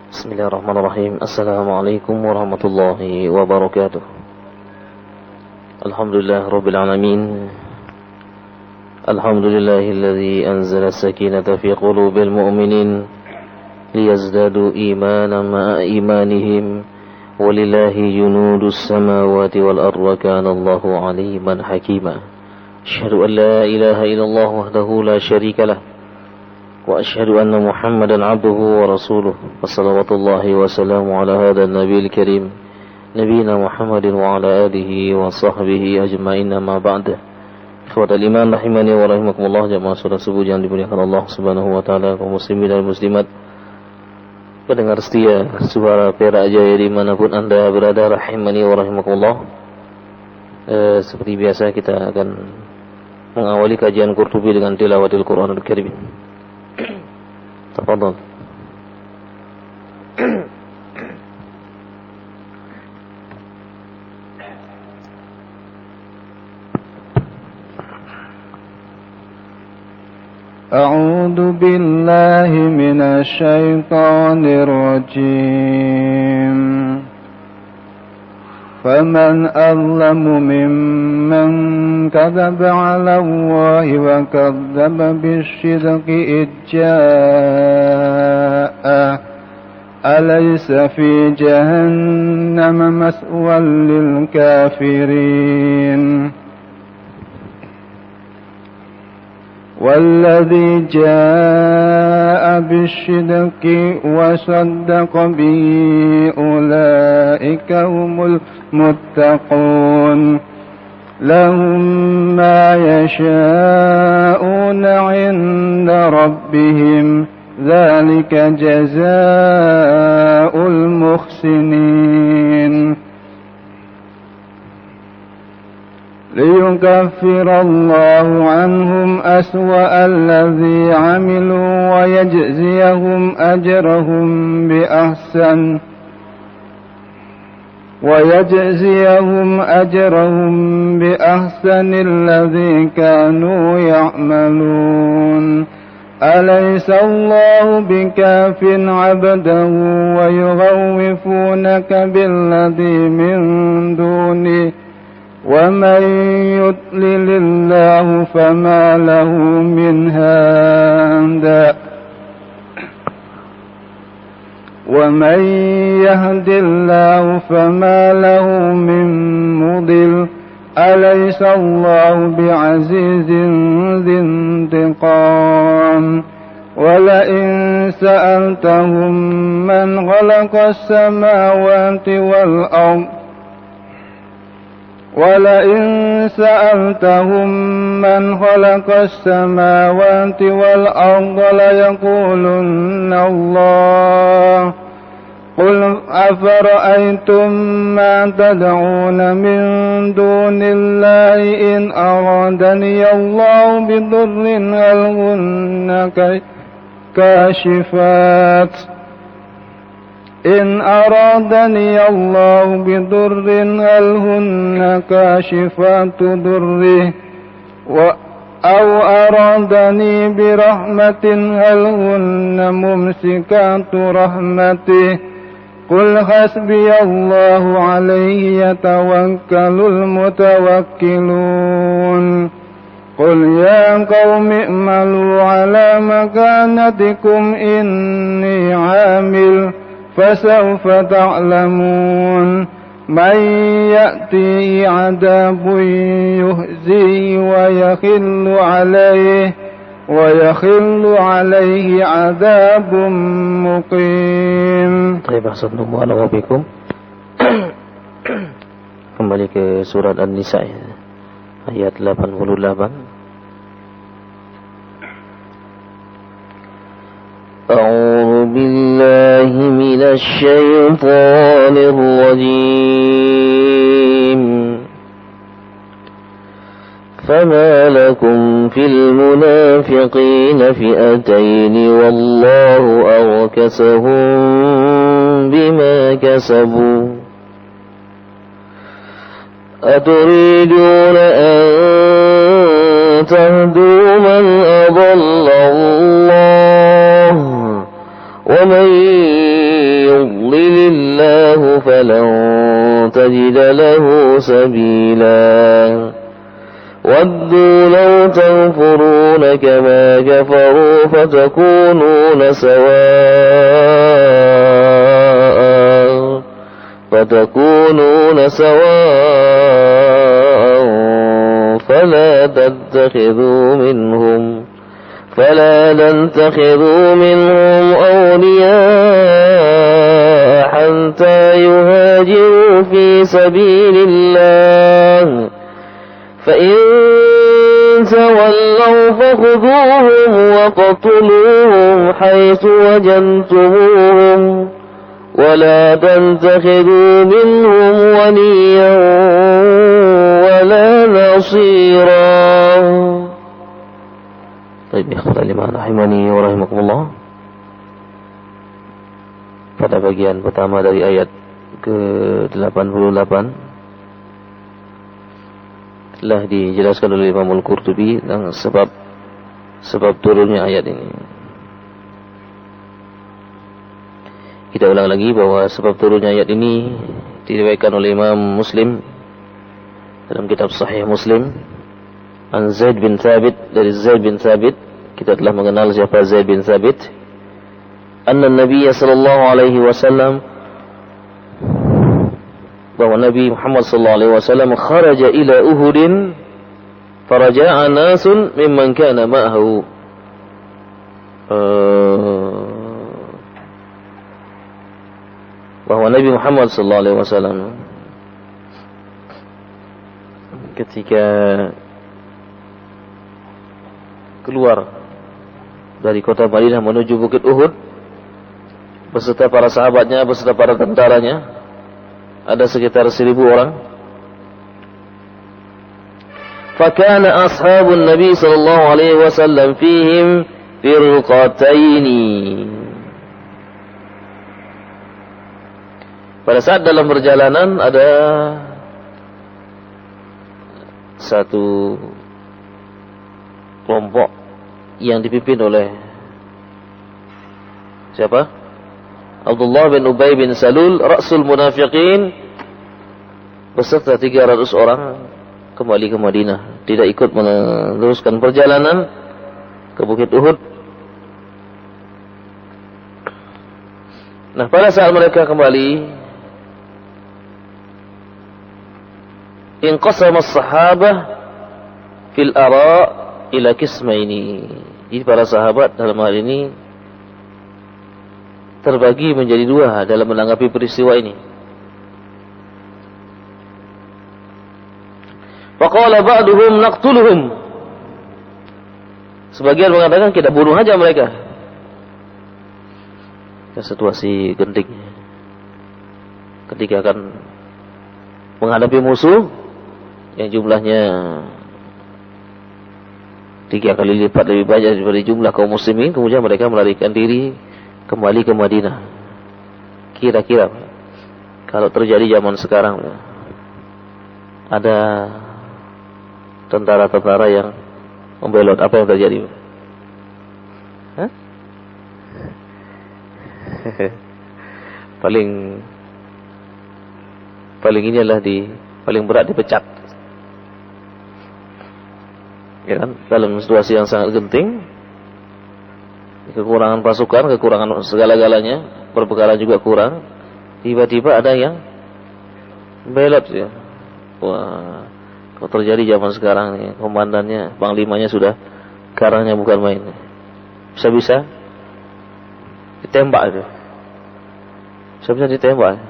Bismillahirrahmanirrahim. Assalamualaikum warahmatullahi wabarakatuh. Alhamdulillah rabbil alamin. Alhamdulillahilladzi anzala as-sakinata fi qulubil mu'minin liyazdadu imanan ma'a imanihim. Walillahi junudus samawati wal ardi wa kana Allahu aliman hakima. Asyhadu an la ilaha illallah wahdahu la syarika lah. Wa asyhadu anna Muhammadan abduhu wa rasuluh. Wassalawatullahi wassalamu ala hadha an-nabiyil karim nabiyina Muhammadin wa ala alihi wa sahbihi ajma'in, amma ba'd. Ikhwatal iman rahimani wa rahimakumullah, jamaah salat subuh yang dimuliakan Allah Subhanahu wa taala, kaum muslimin dan muslimat, pendengar setia Suara Perak Jaya dimanapun Anda berada, rahimani wa rahimakumullah. Seperti biasa kita akan mengawali kajian Qurtubi dengan tilawatil Qur'anul Karim. Tafadhal. أعوذ بالله من الشيطان الرجيم فمن أظلم ممن كذب على الله وكذب بالصدق إذ جاءه أليس في جهنم مثوى للكافرين والذي جاء بالصدق وصدق به أولئك هم المتقون لهم ما يشاءون عند ربهم ذلك جزاء المحسنين ليكفر الله عنهم أسوأ الذي عملوا ويجزيهم أجرهم بأحسن الذي كانوا يعملون أليس الله بكاف عبده ويخوفونك بالذي من دونه ومن يضلل الله فما له من هاد ومن يهد الله فما له من مضل أليس الله بعزيز ذي انتقام ولئن سألتهم من خلق السماوات والأرض ليقولن الله قل أفرأيتم ما تدعون من دون الله إن أرادني الله بضر هل هن كاشفات إن أرادني الله بضر هل هن كاشفات ضره أو أرادني برحمة هل هن ممسكات رحمته قل حسبي الله عليه يتوكل المتوكلون قل يا قوم اعملوا على مكانتكم إني عامل فسوف تعلمون من يأتيه عذاب يخزيه ويخل عليه عذاب مقيم. Assalamualaikum. Kembali ke surat An-Nisa ayat 88. أعوذ بالله من الشيطان الرجيم فما لكم في المنافقين فئتين والله أركسهم بما كسبوا أتريدون أن تهدوا من أضل الله ومن يضلل الله فلن تجد له سبيلا ودوا لو تغفرون كما كفروا فتكونون سواء فلا تتخذوا منهم أولياء حتى يهاجروا في سبيل الله فإن تولوا فخذوهم وقتلوهم حيث وجدتموهم ولا تتخذوا منهم وليا ولا نصيرا. Baik, ikhwan liman rahimani wa rahimakumullah. Pada bagian pertama dari ayat ke-88 telah dijelaskan oleh Imam Al-Qurtubi tentang sebab turunnya ayat ini. Kita ulang lagi bahwa sebab turunnya ayat ini diriwayatkan oleh Imam Muslim dalam kitab Sahih Muslim an Zaid bin Thabit, dari Zaid bin Thabit. Kita telah mengenal siapa Zaid bin Thabit. Anna Nabi sallallahu alaihi wasallam, bahwa Nabi Muhammad sallallahu alaihi wasallam kharaja ila Uhudin faraja'a nasun mimman kana ma'ahu. Bahwa Nabi Muhammad sallallahu alaihi wasallam ketika keluar dari kota Madinah menuju Bukit Uhud beserta para sahabatnya, beserta para tentaranya, ada sekitar 1.000 orang. Fakana ashabun Nabi sallallahu alaihi wasallam fihim firqataini. Pada saat dalam perjalanan ada satu kelompok yang dipimpin oleh siapa? Abdullah bin Ubay bin Salul, Rasul Munafiqin, beserta 300 orang kembali ke Madinah, tidak ikut meneruskan perjalanan ke Bukit Uhud. Nah, pada saat mereka kembali, inqasama as-sahabah fil ara' ila qismaini. Jadi para sahabat dalam hal ini terbagi menjadi 2 dalam menanggapi peristiwa ini. Faqala ba'duhum naqtuluhum. Sebagian mengatakan kita bunuh saja mereka. Situasi genting ketika akan menghadapi musuh yang jumlahnya 3 kali lipat lebih banyak daripada jumlah kaum muslimin, kemudian mereka melarikan diri kembali ke Madinah. Kira-kira kalau terjadi zaman sekarang, ada tentara-tentara yang membelot, apa yang terjadi? Hah? paling ini adalah paling berat dipecat. Ya kan? Dalam situasi yang sangat genting, kekurangan pasukan, kekurangan segala-galanya, perbekalan juga kurang, tiba-tiba ada yang belot ya. Wah, kalau terjadi zaman sekarang nih, komandannya, panglimanya sudah garangnya bukan main. Bisa-bisa ditembak itu. Bisa-bisa ditembak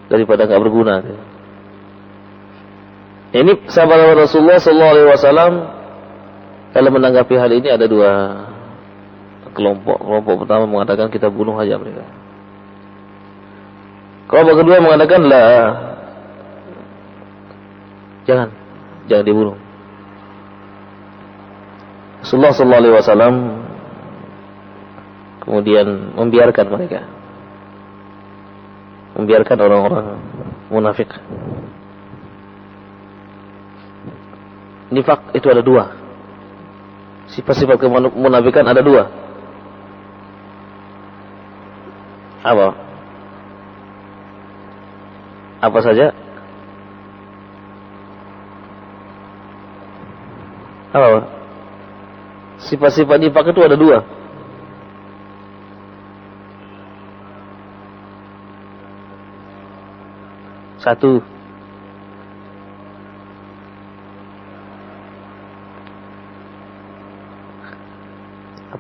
daripada enggak berguna itu. Ini sahabat Rasulullah sallallahu alaihi wasallam dalam menanggapi hal ini ada 2 kelompok. Kelompok pertama mengatakan kita bunuh saja mereka. Kelompok kedua mengatakan jangan dibunuh. Rasulullah sallallahu alaihi wasallam kemudian membiarkan mereka. Membiarkan orang-orang munafik. Nifak itu ada 2. Sifat-sifat kemunafikan ada 2. Apa? Apa saja? Apa? Sifat-sifat nifak itu ada 2. Satu,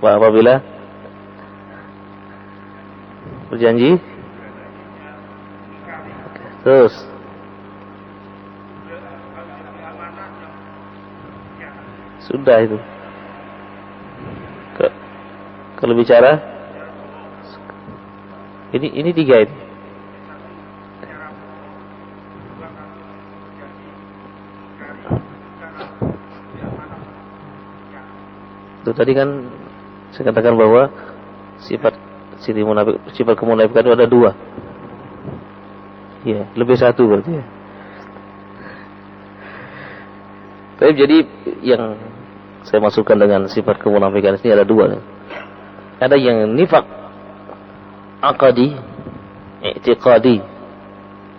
apabila berjanji, terus sudah itu. Kalau bicara ini 3 ini. Itu tadi kan saya katakan bahwa sifat kemunafikan itu ada 2. Ya, lebih 1 berarti ya. Tapi jadi yang saya masukkan dengan sifat kemunafikan ini ada 2. Ada yang nifak aqadi, i'tiqadi,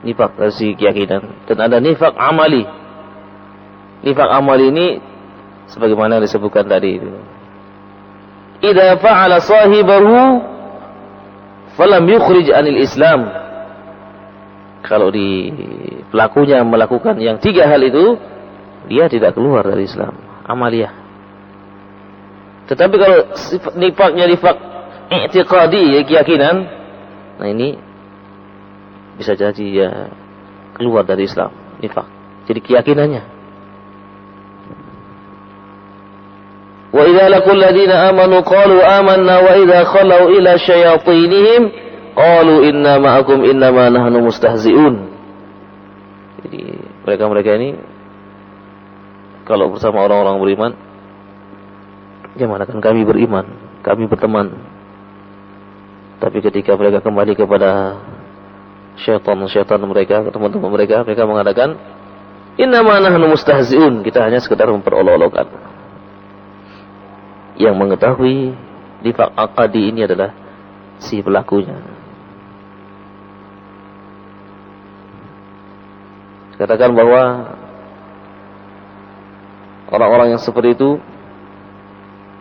nifak dari keyakinan, dan ada nifak amali. Nifak amali ini sebagaimana yang disebutkan tadi itu. Idza fa'ala sahibahu falam yukhrij 'anil Islam. Kalau di pelakunya melakukan yang 3 hal itu, dia tidak keluar dari Islam, amaliyah. Tetapi kalau nifaknya nifak i'tiqadi, keyakinan, nah ini bisa jadi ya keluar dari Islam, nifak. Jadi keyakinannya. Wa idza laqul ladina amanu qalu amanna wa idza khalau ila syayatinihim qalu inna ma'akum innama nahnu mustahzi'un. Jadi mereka-mereka ini kalau bersama orang-orang beriman, mengatakan kami beriman, kami berteman. Tapi ketika mereka kembali kepada syaitan mereka, teman-teman mereka mengatakan innama nahnu mustahzi'un, kita hanya sekedar memperolok-olokkan. Yang mengetahui nifak aqadi ini adalah si pelakunya. Katakan bahwa orang-orang yang seperti itu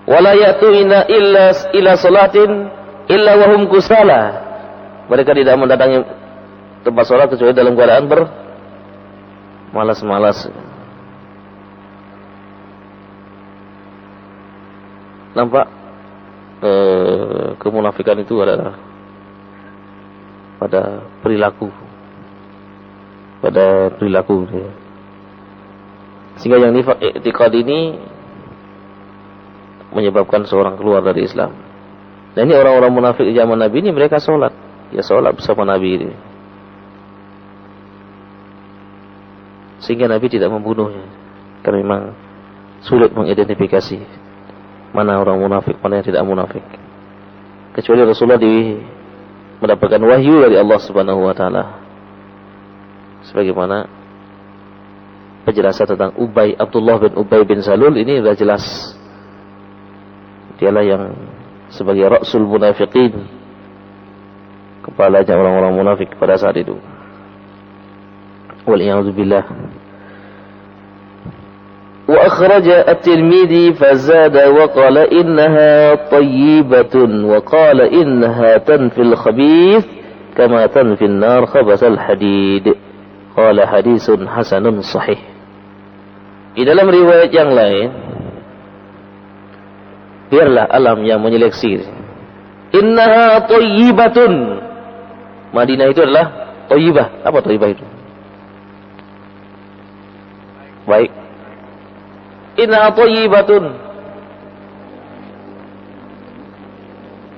wala yatu'ina illa salatin illa wahum kusala. Mereka tidak mendatangi tempat salat kecuali dalam keadaan bermalas-malas. Nampak kemunafikan itu adalah pada perilaku. Sehingga yang nifak i'tiqad ini menyebabkan seorang keluar dari Islam. Dan ini orang-orang munafik di zaman Nabi ini, mereka sholat. Ya sholat bersama Nabi ini. Sehingga Nabi tidak membunuhnya. Karena memang sulit mengidentifikasi mana orang munafik, mana yang tidak munafik. Kecuali Rasulullah mendapatkan wahyu dari Allah Subhanahu wa taala. Sebagaimana penjelasan tentang Abdullah bin Ubay bin Salul ini sudah jelas. Dialah yang sebagai rasul munafiqin, kepalanya orang-orang munafik pada saat itu. Wal'iyadzubillah. وأخرج الترمذي فزاد وقال إنها طيبة وقال إنها تنفي الخبيث كما تنفي النار خبث الحديد قال حديث حسن صحيح. Di dalam riwayat yang lain, biarlah alam yang menyeleksi. Innaha thayyibatun. Madinah itu adalah thayyibah. Apa thayyibah itu? Baik. Innaha thayyibatun.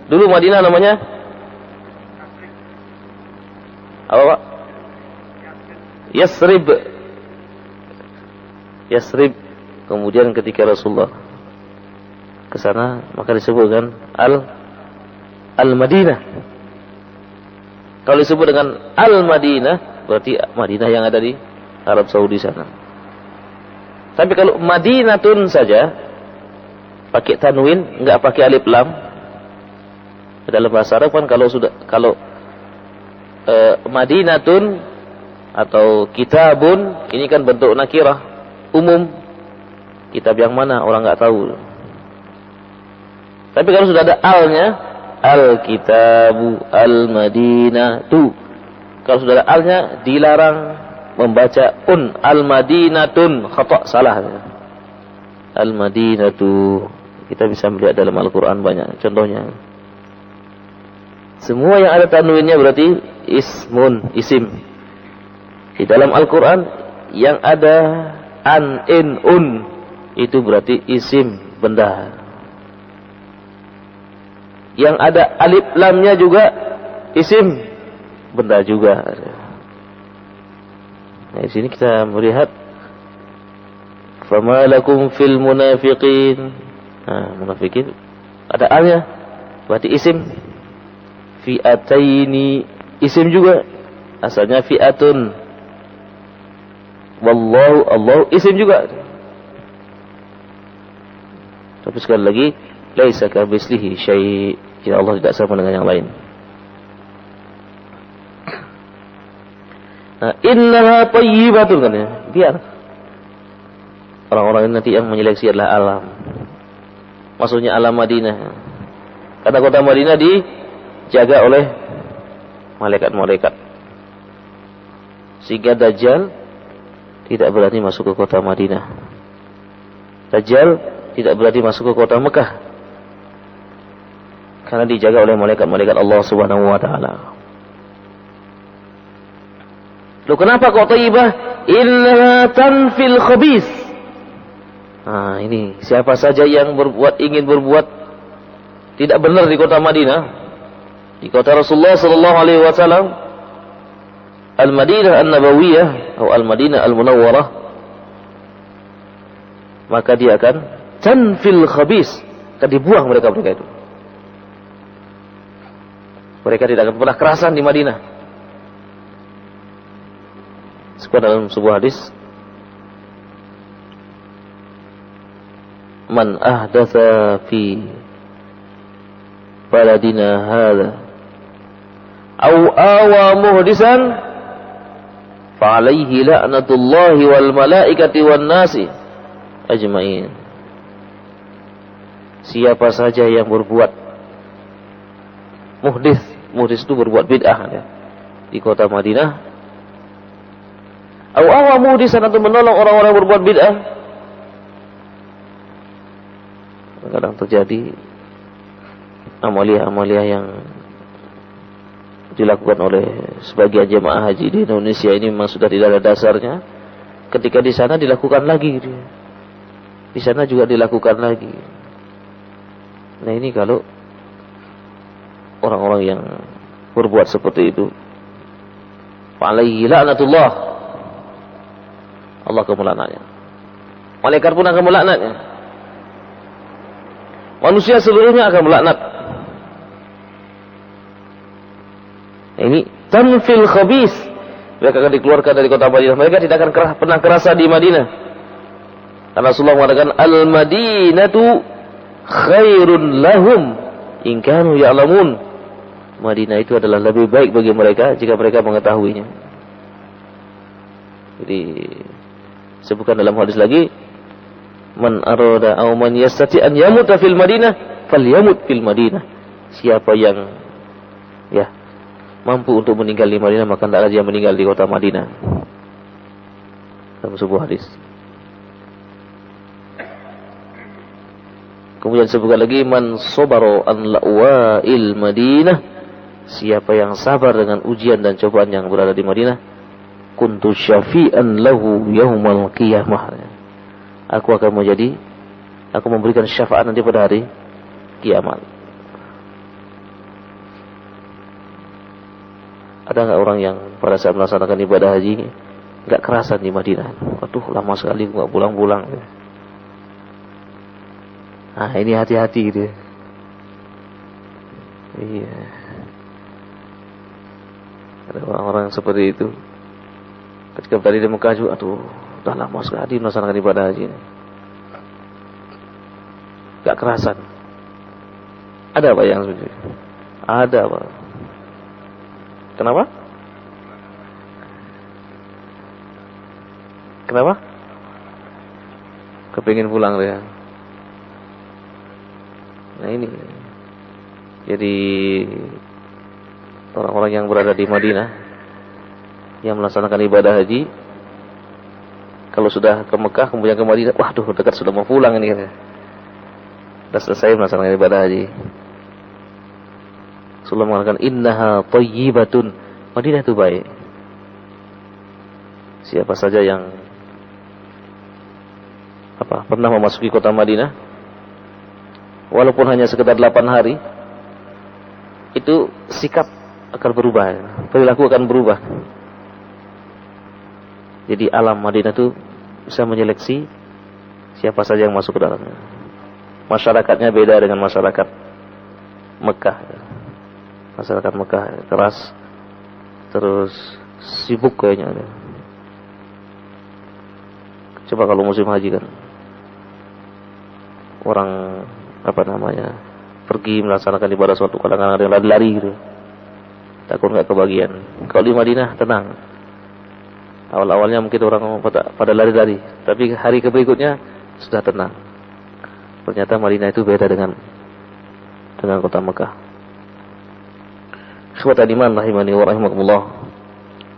Dulu Madinah namanya apa, Pak? Yasrib. Kemudian ketika Rasulullah ke sana, maka disebutkan Al-Madinah. Kalau disebut dengan Al-Madinah, berarti Madinah yang ada di Arab Saudi sana. Tapi kalau Madinatun saja, pakai tanwin, enggak pakai alif lam. Dalam bahasa Arab kan kalau Madinatun atau kitabun, ini kan bentuk nakirah, umum. Kitab yang mana orang nggak tahu. Tapi kalau sudah ada alnya, al-kitabu, al-madinatu. Kalau sudah ada alnya, dilarang membaca al-madinatun, khata', salah. Al-madinatu. Kita bisa melihat dalam Al-Quran banyak contohnya. Semua yang ada tanwinnya berarti ismun, isim. Di dalam Al-Quran yang ada an, in, un, itu berarti isim, benda. Yang ada alif lamnya juga isim, benda juga. Nah, di sini kita melihat fama lakum fil munafiqin. Nah, munafiqin ada alnya, berarti isim. Fi'ataini, isim juga. Asalnya fi'atun. Wallahu, Allah, isim juga. Tapi sekali lagi, laisa kamitslihi syai'. Ya, Allah tidak sama dengan yang lain. Nah, innaha thayyibatun kan ya. Biar orang-orang ini nanti yang menyeleksi adalah alam. Maksudnya alam Madinah. Karena kota Madinah dijaga oleh malaikat-malaikat. Sehingga Dajjal tidak berani masuk ke kota Madinah. Dajjal tidak berani masuk ke kota Mekah. Karena dijaga oleh malaikat-malaikat Allah Subhanahu wa taala. Loh, kenapa kok thayyibah? Inna tanfil khabis. Nah, ini siapa saja yang ingin berbuat tidak benar di kota Madinah, di kota Rasulullah sallallahu alaihi wasallam, Al-Madinah An-Nabawiyah atau Al-Madinah Al-Munawwarah, maka dia akan tanfil khabis, akan dibuang mereka itu. Mereka tidak akan pernah kerasan di Madinah. Sebab dalam sebuah hadis, man ahdatha fi baladina hadha aw awa muhdisan fa alaihi la'natullahi wal malaikati wan nasi ajmain. Siapa saja yang berbuat muhdis itu berbuat bid'ah ya, di kota Madinah, aw awa muhdisan, atau menolong orang-orang yang berbuat bid'ah. Kadang terjadi amalia-amalia yang dilakukan oleh sebagian jemaah haji di Indonesia ini memang sudah tidak ada dasarnya. Ketika di sana dilakukan lagi, di sana juga dilakukan lagi. Nah, ini kalau orang-orang yang berbuat seperti itu, alaihi la'natullah, Allah akan melaknatnya. Malaikat pun akan melaknatnya. Manusia seluruhnya akan melaknat. Ini tanfil khabis. Mereka akan dikeluarkan dari kota Madinah. Mereka tidak akan pernah kerasa di Madinah. Karena Rasulullah mengatakan al-Madinatu khairun lahum in kanu ya'lamun. Madinah itu adalah lebih baik bagi mereka jika mereka mengetahuinya. Jadi sebutkan dalam hadis lagi, man arada aw man yastati an yamuta fil Madinah falyamut fil Madinah. Siapa yang mampu untuk meninggal di Madinah, maka hendaklah dia meninggal di kota Madinah. Dalam sebuah hadis. Kemudian sebutkan lagi, man sabara an la'wa'il Madinah. Siapa yang sabar dengan ujian dan cobaan yang berada di Madinah, kuntu syafi'an lahu yaumal qiyamah. Aku memberikan syafaat nanti pada hari kiamat. Ada enggak orang yang pada saat melaksanakan ibadah haji enggak kerasan di Madinah? Waduh, lama sekali enggak pulang-pulang. Nah, ini hati-hati gitu. Iya. Ada orang-orang seperti itu. Ketika tadi di Mekah juga, aduh, udah lama sekali melaksanakan ibadah haji ini. Gak kerasan. Ada apa yang seperti itu? Ada apa? Kenapa? Kenapa? Kepingin pulang dia. Nah ini. Jadi orang-orang yang berada di Madinah yang melaksanakan ibadah haji, kalau sudah ke Mekah kemudian ke Madinah, waduh dekat sudah mau pulang ini katanya. Sudah selesai melaksanakan ibadah haji. Rasulullah mengatakan innaha thayyibatun. Madinah itu baik. Siapa saja yang pernah memasuki kota Madinah, walaupun hanya sekedar 8 hari, itu sikap akan berubah, perilaku akan berubah. Jadi alam Madinah itu bisa menyeleksi siapa saja yang masuk ke dalamnya. Masyarakatnya beda dengan masyarakat Mekah. Masyarakat Mekah keras, terus sibuk kayaknya. Coba kalau musim haji kan, orang pergi melaksanakan ibadah suatu, kadang-kadang ada yang lari-lari gitu, takut nggak kebagian. Kalau di Madinah tenang. Awal-awalnya mungkin orang pada lari-lari, tapi hari berikutnya sudah tenang. Ternyata Madinah itu beda dengan kota Mekah. Ikhwatal iman rahimani wa rahimakumullah.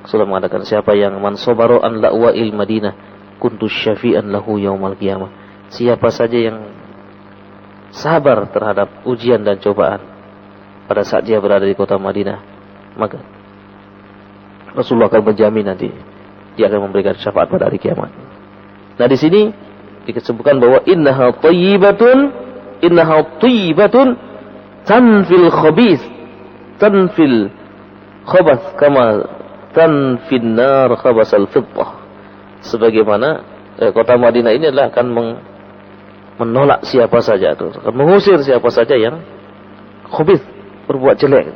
Rasulullah mengatakan siapa yang man sabara an la'wa'il Madinah kuntu syafi'an lahu yaumal qiyamah. Siapa saja yang sabar terhadap ujian dan cobaan pada saat dia berada di kota Madinah, maka Rasulullah akan menjamin nanti dia akan memberikan syafaat pada hari kiamat. Nah di sini disebutkan bahwa innaha thayyibatun tanfil khabith, tanfil khabath kama tanfin nar khabasal fiddah. Sebagaimana kota Madinah ini adalah akan menolak siapa saja itu, akan mengusir siapa saja yang khabith, berbuat jelek,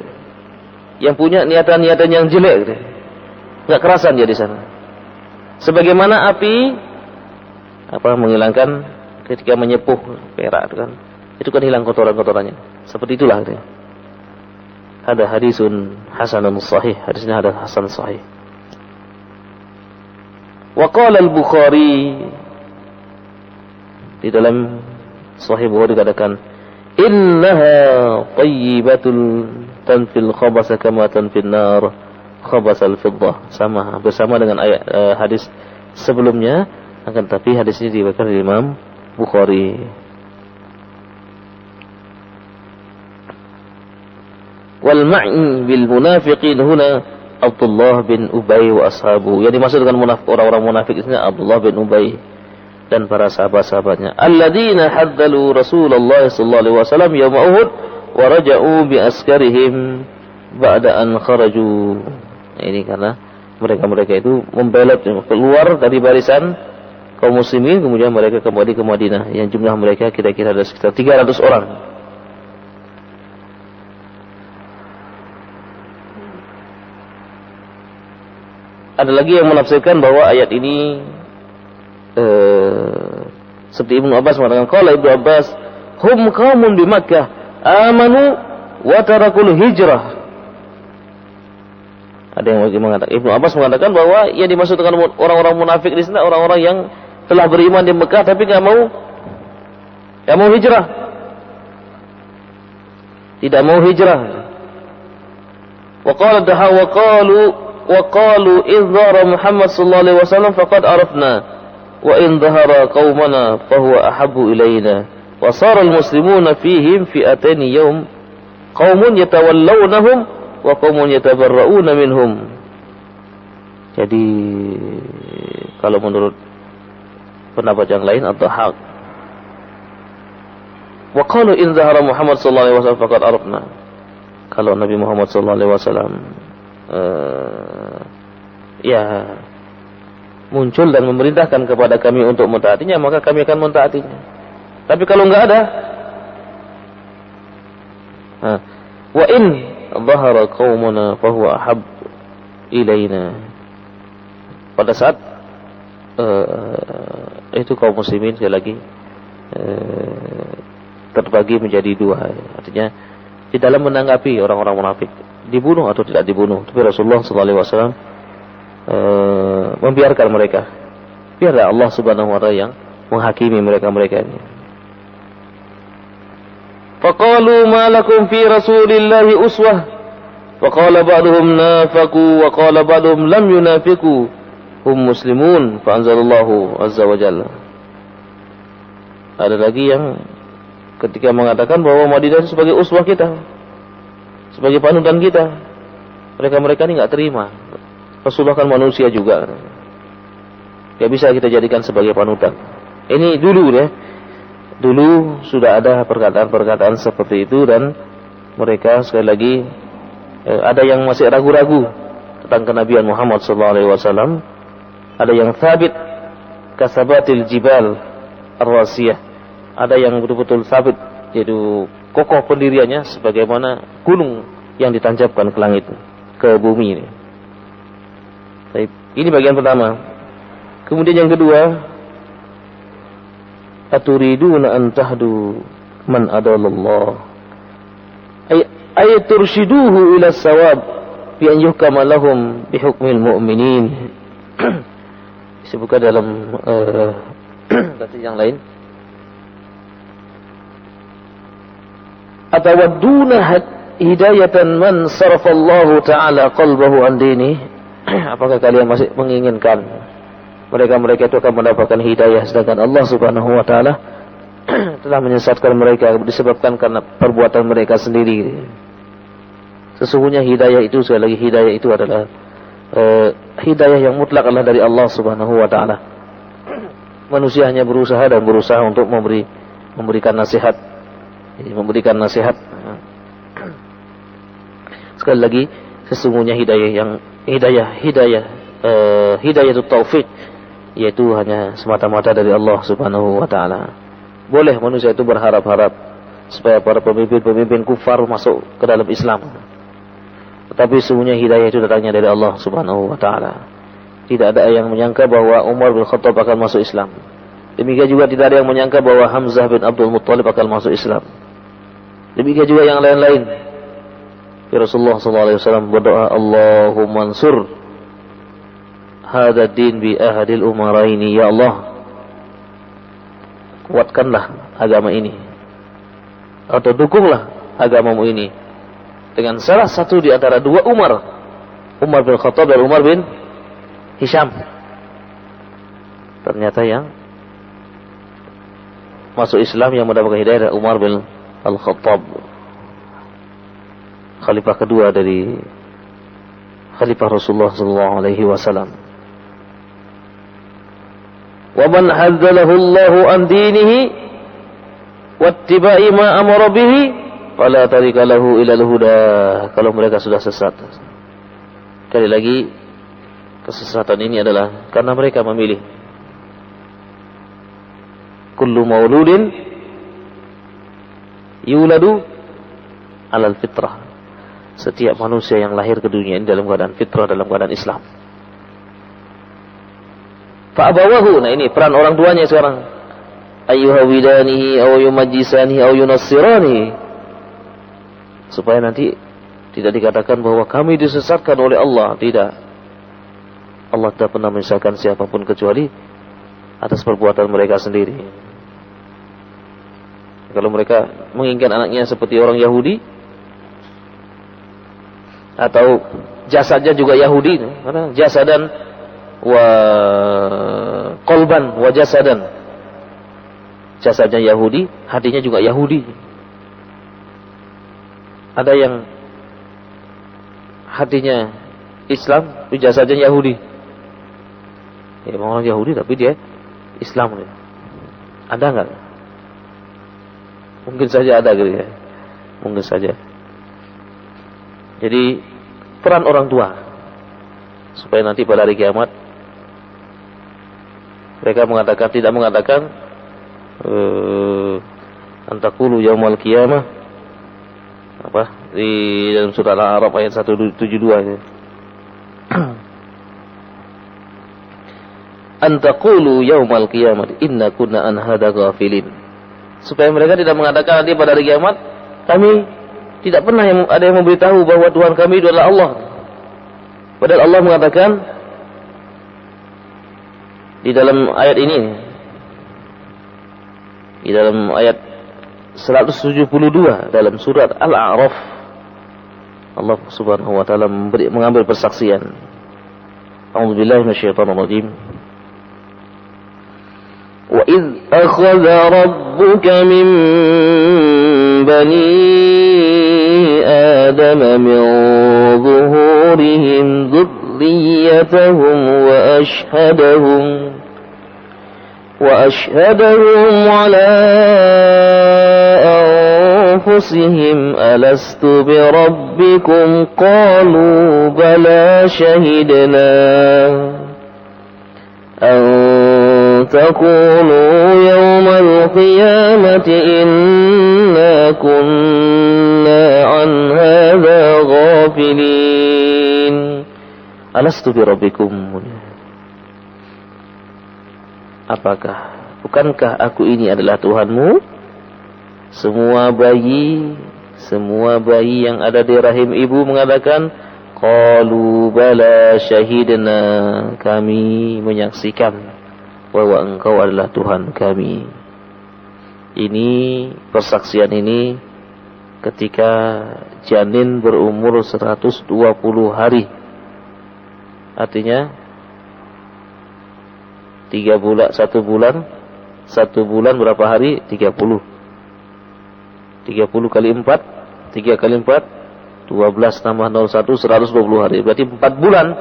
yang punya niatan-niatan yang jelek, nggak kerasan dia di sana. Sebagaimana api menghilangkan ketika menyepuh perak itu kan hilang kotoran-kotorannya. Seperti itulah. Ada hadisun hasanun sahih, hadisnya ada hasan sahih. Wa qala al-Bukhari, di dalam Sahih Bukhari dikatakan innaha thayyibatul tanfil khabasa kama tanfin nar khabasal fiddah. Bersama dengan ayat hadis sebelumnya, akan tapi hadis ini diriwayatkan oleh Imam Bukhari. Wal ma'i bil munafiqin huna Abdullah bin Ubay wa ashabu. Yang dimaksud dengan orang-orang munafik ini Abdullah bin Ubay dan para sahabat-sahabatnya. Alladzina haddalu Rasulullah sallallahu alaihi wasallam yaum Uhud wa raja'u bi askarihim ba'da an kharaju. Ini karena mereka-mereka itu membelot keluar dari barisan kaum muslimin, kemudian mereka kembali ke Madinah yang jumlah mereka kira-kira ada sekitar 300 orang. Ada lagi yang menafsirkan bahwa ayat ini seperti Ibnu Abbas mengatakan, qala Ibnu Abbas hum qaumun bi Makkah amanu wa tarakul hijrah. Ada yang mengatakan, Ibnu Abbas mengatakan bahwa yang dimaksud dengan orang-orang munafik di sana orang-orang yang telah beriman di Mekah tapi enggak mau hijrah. Tidak mau hijrah. Wa qala daha wa qalu idhara Muhammad sallallahu alaihi wasallam faqad arafna wa in dhahara qaumana fa huwa ahabbu ilaina wa sara al-muslimuna fihim fi'atain yawm qaumun yatawallawnahum wa qaumun yatabarra'una minhum. Jadi kalau menurut pendapat yang lain atau hak, wa qalu in dhahara Muhammad sallallahu alaihi wasallam faqad arafna, kalau Nabi Muhammad sallallahu alaihi wasallam muncul dan memerintahkan kepada kami untuk mentaatinya, maka kami akan mentaatinya. Tapi kalau enggak ada, wa in dhahara qaumuna fa huwa ahab ilaina, pada saat itu kaum muslimin sekali lagi terbagi menjadi dua. Artinya di dalam menanggapi orang-orang munafik dibunuh atau tidak dibunuh, tapi Rasulullah sallallahu alaihi wasallam membiarkan mereka Biarlah Allah Subhanahu wa taala yang menghakimi mereka-mereka ini. Faqalu ma lakum fi Rasulillahi uswah. Faqala ba'duhum nafaqu wa qala ba'duhum lam yunafiqu hum muslimun fa anzalallahu azza wa jalla. Ada lagi yang ketika mengatakan bahwa Madinah itu sebagai uswah kita, sebagai panutan kita. Mereka-mereka ini enggak terima. Rasulullah kan manusia juga. Gak bisa kita jadikan sebagai panutan. Ini dulu ya. Dulu sudah ada perkataan-perkataan seperti itu dan mereka sekali lagi ada yang masih ragu-ragu tentang kenabian Muhammad SAW. Ada yang thabit kasabatil jibal ar-rasiyah. Ada yang betul-betul thabit, yaitu kokoh pendiriannya sebagaimana gunung yang ditancapkan ke langit, ke bumi ini. Ini bagian pertama. Kemudian yang kedua, aturiduna an tahdu man adallallah ay turshiduhu ila sawab bi an yuhkama lahum bi hukmil mu'minin. Disebutkan dalam tafsir yang lain, atawadduna hidayatan man sarafallahu ta'ala qalbahu an dini. Apakah kalian masih menginginkan mereka-mereka itu akan mendapatkan hidayah sedangkan Allah Subhanahu wa taala telah menyesatkan mereka disebabkan karena perbuatan mereka sendiri. Sesungguhnya hidayah itu, sekali lagi hidayah itu adalah hidayah yang mutlak adalah dari Allah Subhanahu wa taala. Manusia hanya berusaha untuk memberikan nasihat. Sekali lagi, sesungguhnya hidayah itu taufik, yaitu hanya semata-mata dari Allah Subhanahu wa taala. Boleh manusia itu berharap-harap supaya para pemimpin kufar masuk ke dalam Islam. Tetapi sesungguhnya hidayah itu datangnya dari Allah Subhanahu wa taala. Tidak ada yang menyangka bahwa Umar bin Khattab akan masuk Islam. Demikian juga tidak ada yang menyangka bahwa Hamzah bin Abdul Muttalib akan masuk Islam. Demikian juga yang lain-lain. Rasulullah SAW berdoa, Allahumma ansur hadha din bi ahadil umaraini. Ya Allah, kuatkanlah agama ini, atau dukunglah agamamu ini dengan salah satu di antara dua Umar bin Khattab dan Umar bin Hisham. Ternyata yang masuk Islam yang mendapatkan hidayah adalah Umar bin Al-Khattab, khalifah kedua dari khalifah Rasulullah SAW. Wa man hadzalahu Allahu an dinihi wattiba'i ma amara bihi fala tarika lahu ila al-huda. Kalau mereka sudah sesat, sekali lagi kesesatan ini adalah karena mereka memilih. Kullu mauludin yuladu alal fitrah. Setiap manusia yang lahir ke dunia ini dalam keadaan fitrah, dalam keadaan Islam. Fa'abawahu, nah ini peran orang tuanya sekarang. Ayyuhawidanihi aw yumajjisanihi aw yunassiranihi. Supaya nanti tidak dikatakan bahwa kami disesatkan oleh Allah. Tidak. Allah tidak pernah menyesatkan siapapun kecuali atas perbuatan mereka sendiri. Kalau mereka menginginkan anaknya seperti orang Yahudi, atau jasadnya juga Yahudi, karena jasadan wa qalban wa jasadan, jasadnya Yahudi, hatinya juga Yahudi. Ada yang hatinya Islam, tapi jasadnya Yahudi. Ya, orang Yahudi tapi dia Islam. Ada enggak? Mungkin saja ada gitu ya. Mungkin saja. Jadi peran orang tua supaya nanti pada hari kiamat mereka tidak mengatakan antakulu yaumal qiyamah apa di dalam surah Al-A'raf ayat 172 ini. Antakulu yaumal qiyamah inna kunna an hadza ghafilin. Supaya mereka tidak mengatakan nanti pada hari kiamat kami tidak pernah ada yang memberitahu bahwa Tuhan kami itu adalah Allah. Padahal Allah mengatakan di dalam ayat ini, di dalam ayat 172 dalam surat Al-A'raf, Allah Subhanahu wa taala mengambil persaksian. A'udzubillahi minasyaitonir rajim. Wa idz akhadha rabbuka min bani adama min zuhurihim dhurriyyatahum wa ashhadahum ala أنفسهم ألست بربكم قالوا بلى شهدنا أن تقولوا يوم القيامة إنا كنا عن هذا غافلين ألست بربكم. Bukankah aku ini adalah Tuhanmu? Semua bayi yang ada di rahim ibu mengatakan, qalu bala syahidna, kami menyaksikan bahwa engkau adalah Tuhan kami. Ini persaksian ini ketika janin berumur 120 hari. Artinya 1 bulan berapa hari? 30 kali 4, 3 kali 4, 12 tambah 01, 120 hari. Berarti 4 bulan.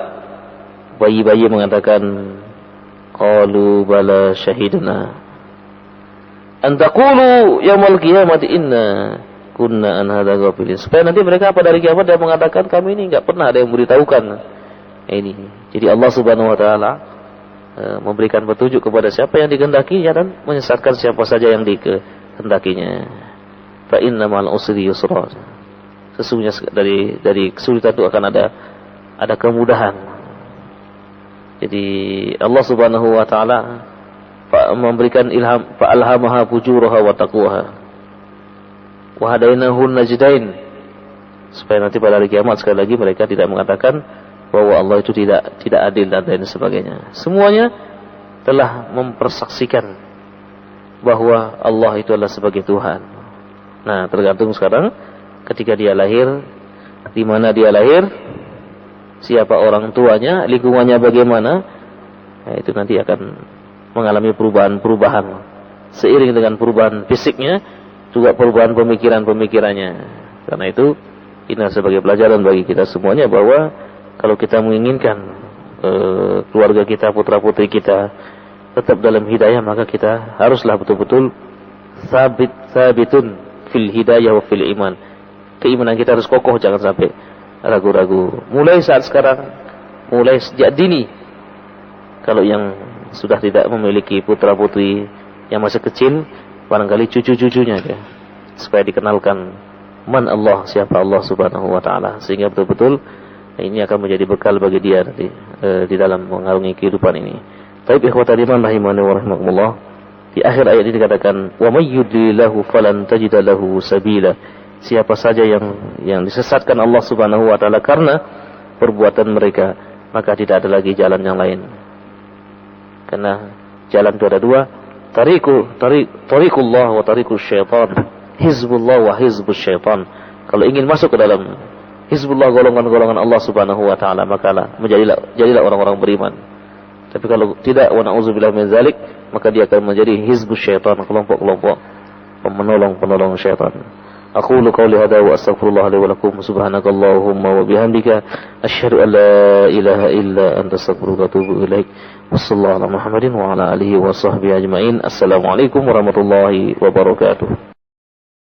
Bayi-bayi mengatakan, qalu bala syahidna an taqulu yaumil qiyamati inna kunna an hadza ghafilin. Supaya nanti mereka pada hari kiamat dia mengatakan, kami ini enggak pernah ada yang memberitahukan ini. Jadi Allah Subhanahu wa taala memberikan petunjuk kepada siapa yang dikehendakinya dan menyesatkan siapa saja yang dikehendakinya. Fa inna ma'al usri yusra. Sesungguhnya dari kesulitan itu akan ada kemudahan. Jadi Allah Subhanahu wa taala memberikan ilham, fa alhamaha fujuraha wa taqwaha. Wa hadainahu najdain. Supaya nanti pada hari kiamat sekali lagi mereka tidak mengatakan bahwa Allah itu tidak adil dan lain sebagainya. Semuanya telah mempersaksikan bahwa Allah itu adalah sebagai Tuhan. Nah, tergantung sekarang ketika dia lahir, di mana dia lahir, siapa orang tuanya, lingkungannya bagaimana, itu nanti akan mengalami perubahan-perubahan. Seiring dengan perubahan fisiknya, juga perubahan pemikirannya. Karena itu, ini sebagai pelajaran bagi kita semuanya bahwa kalau kita menginginkan keluarga kita, putra-putri kita tetap dalam hidayah, maka kita haruslah betul-betul sabitun fil hidayah wa fil iman. Keimanan kita harus kokoh, jangan sampai ragu-ragu. Mulai saat sekarang, mulai sejak dini. Kalau yang sudah tidak memiliki putra-putri yang masih kecil, barangkali cucu-cucunya ya, supaya dikenalkan man Allah, siapa Allah Subhanahu wa taala, sehingga betul-betul ini akan menjadi bekal bagi dia nanti di dalam mengarungi kehidupan ini. Baik ikhwatal iman rahimani wa rahimakumullah. Di akhir ayat ini dikatakan, wa may yudlilillahu falan tajida lahu sabila. Siapa saja yang disesatkan Allah Subhanahu wa taala karena perbuatan mereka, maka tidak ada lagi jalan yang lain. Karena jalan itu ada dua, tariqullah wa tariqus syaitan, hizbullah wa hizbus syaitan. Kalau ingin masuk ke dalam hizbullah, golongan-golongan Allah Subhanahu wa taala, maka jadilah orang-orang beriman. Tapi kalau tidak, wa na'udzubillah min zalik, maka dia akan menjadi hizbus syaitan, kelompok-kelompok penolong syaitan. Aqulu qawli hadza wa astaghfirullah li wa lakum. Subhanakallahumma wa bihamdika asyhadu an la ilaha illa anta astaghfiruka wa atubu ilaik. Wassallallahu ala Muhammadin wa ala alihi wa sahbihi ajmain. Assalamualaikum warahmatullahi wabarakatuh.